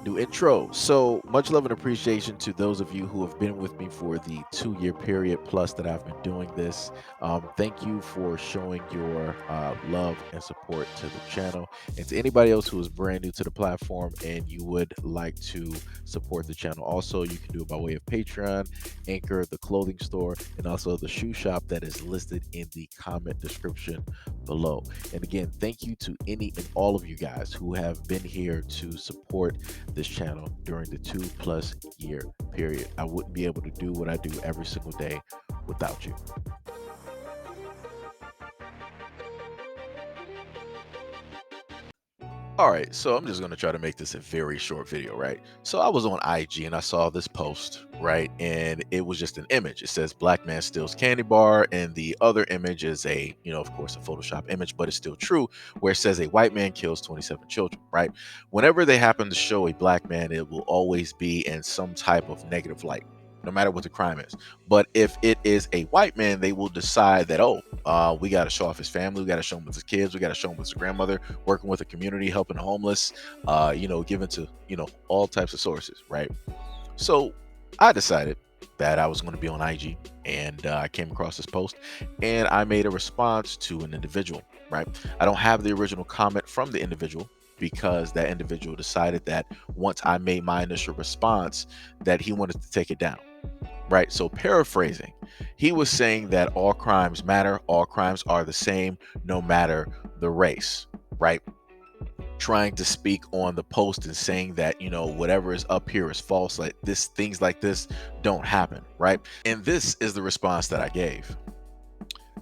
New intro. So much love and appreciation to those of you who have been with me for the 2 year period plus that I've been doing this. Thank you for showing your love and support to the channel. And to anybody else who is brand new to the platform and you would like to support the channel, also, you can do it by way of Patreon, Anchor, the clothing store, and also the shoe shop that is listed in the comment description below. And again, thank you to any and all of you guys who have been here to support this channel during the 2+ year period. I wouldn't be able to do what I do every single day without you. All right, so I'm just going to try to make this a very short video, right? So I was on IG and I saw this post, right? And it was just an image. It says black man steals candy bar, and the other image is a, of course, a Photoshop image, but it's still true, where it says a white man kills 27 children, right? Whenever they happen to show a black man, it will always be in some type of negative light, no matter what the crime is. But if it is a white man, they will decide that, oh, we got to show off his family, we got to show him with his kids, we got to show him with his grandmother, working with the community, helping the homeless, given to, all types of sources, right? So I decided that I was going to be on IG, and I came across this post and I made a response to an individual, right? I don't have the original comment from the individual because that individual decided that once I made my initial response that he wanted to take it down, right? So paraphrasing, he was saying that all crimes matter, all crimes are the same, no matter the race, right? Trying to speak on the post and saying that, whatever is up here is false, like this, things like this don't happen, right? And this is the response that I gave.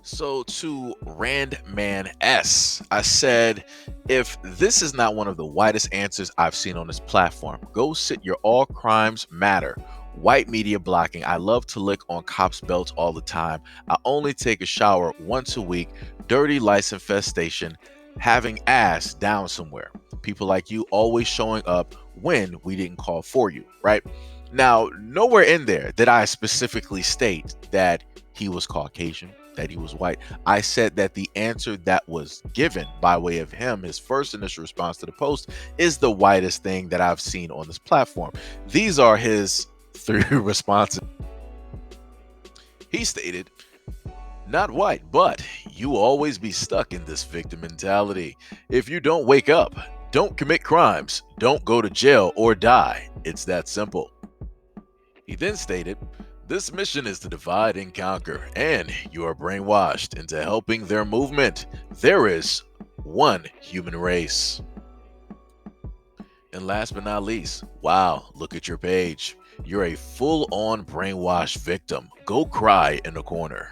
So to Randman S, I said, if this is not one of the widest answers I've seen on this platform, go sit your all crimes matter. White media blocking. I love to lick on cops' belts all the time. I only take a shower once a week. Dirty lice infestation. Having ass down somewhere. People like you always showing up when we didn't call for you, right? Now, nowhere in there did I specifically state that he was Caucasian, that he was white. I said that the answer that was given by way of him, his first initial response to the post, is the whitest thing that I've seen on this platform. These are his 3 responses. He stated, not white, but you will always be stuck in this victim mentality. If you don't wake up, don't commit crimes, don't go to jail or die. It's that simple. He then stated, this mission is to divide and conquer, and you are brainwashed into helping their movement. There is one human race. And last but not least, wow, look at your page. You're a full-on brainwashed victim. Go cry in the corner.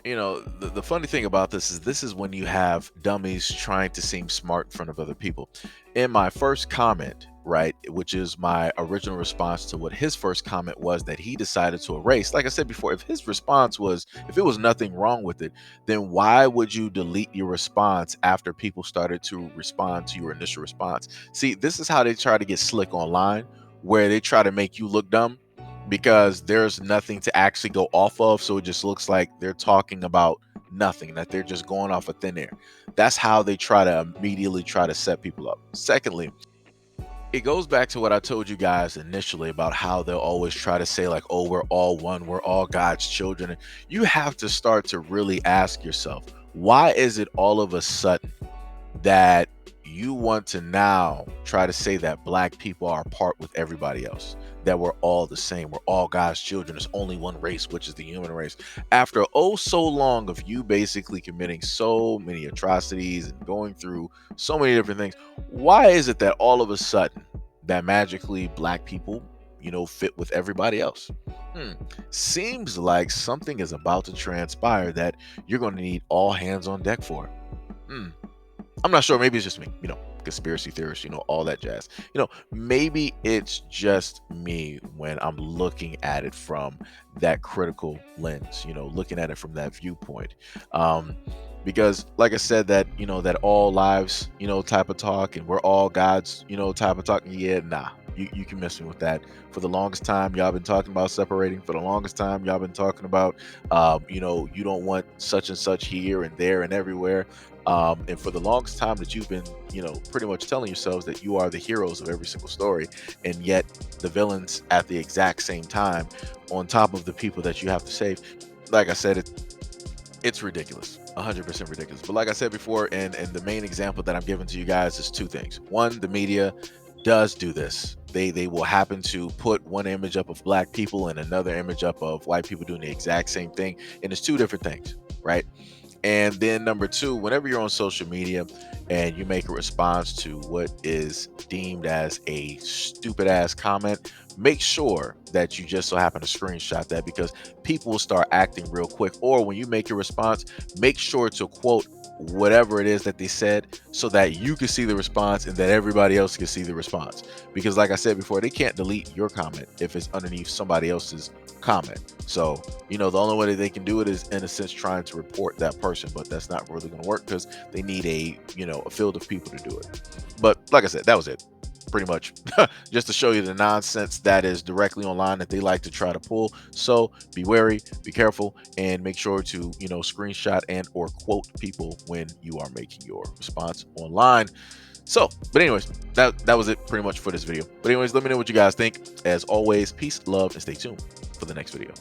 The funny thing about this is when you have dummies trying to seem smart in front of other people. In my first comment, right, which is my original response to what his first comment was that he decided to erase. Like I said before, if his response was, if it was nothing wrong with it, then why would you delete your response after people started to respond to your initial response? See, this is how they try to get slick online, where they try to make you look dumb because there's nothing to actually go off of. So it just looks like they're talking about nothing, that they're just going off of thin air. That's how they try to immediately try to set people up. Secondly, it goes back to what I told you guys initially about how they'll always try to say like, oh, we're all one, we're all God's children. You have to start to really ask yourself, why is it all of a sudden that you want to now try to say that black people are apart with everybody else, that we're all the same, we're all God's children, there's only one race, which is the human race? After oh so long of you basically committing so many atrocities and going through so many different things, why is it that all of a sudden that magically black people fit with everybody else? Seems like something is about to transpire that you're going to need all hands on deck for. I'm not sure. Maybe it's just me, conspiracy theorists, all that jazz. Maybe it's just me when I'm looking at it from that critical lens, looking at it from that viewpoint. Because like I said, that, that all lives, type of talk, and we're all God's, type of talk. Yeah, nah. You can miss me with that. For the longest time, y'all been talking about separating. For the longest time, y'all been talking about, you don't want such and such here and there and everywhere. And for the longest time that you've been, pretty much telling yourselves that you are the heroes of every single story, and yet the villains at the exact same time, on top of the people that you have to save. Like I said, it's ridiculous, 100% ridiculous. But like I said before, and the main example that I'm giving to you guys is two things. One, the media does do this. They will happen to put one image up of black people and another image up of white people doing the exact same thing, and it's two different things, right? And then number two, whenever you're on social media and you make a response to what is deemed as a stupid ass comment, make sure that you just so happen to screenshot that, because people will start acting real quick. Or when you make your response, make sure to quote whatever it is that they said so that you can see the response and that everybody else can see the response. Because like I said before, they can't delete your comment if it's underneath somebody else's comment. So, the only way that they can do it is in a sense trying to report that person, but that's not really going to work because they need a field of people to do it. But like I said, that was it. Pretty much just to show you the nonsense that is directly online that they like to try to pull. So be wary, be careful, and make sure to, screenshot and or quote people when you are making your response online. So, but anyways, that was it pretty much for this video. But anyways, let me know what you guys think. As always, peace, love, and stay tuned for the next video.